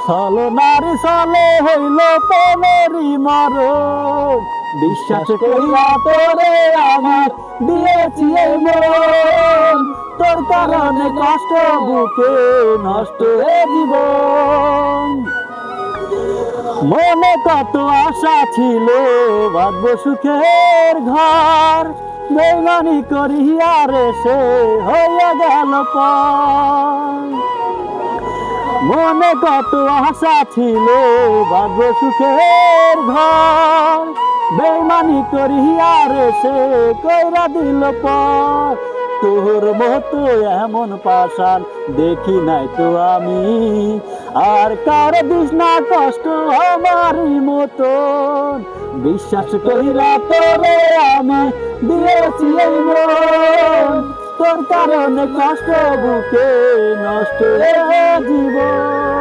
ছলনার ছলে হইল প্রেমেরই মরণ, বিশ্বাস করিয়া তোরে আমার দিয়েছি এই মন, তোর কারণে কষ্ট বুকে নষ্ট এ জীবন। মনে কত আশা ছিল বাঁধবো সুখের ঘর, বেইমানি করিয়া রে সে হইয়া গেল পর। মনে কত আশা ছিল বাঁধবো সুখের ঘর, বেইমানি করিয়া রে সে কইরা দিল পর। তোর মতো এমন পাষাণ দেখি নাই তো আমি, আর কার দিস না কষ্ট আমারই মতন, বিশ্বাস কইরা তোরে আমি দিয়েছি এই মন, তোর কারণে কষ্ট বুকে নষ্ট এ জীবন।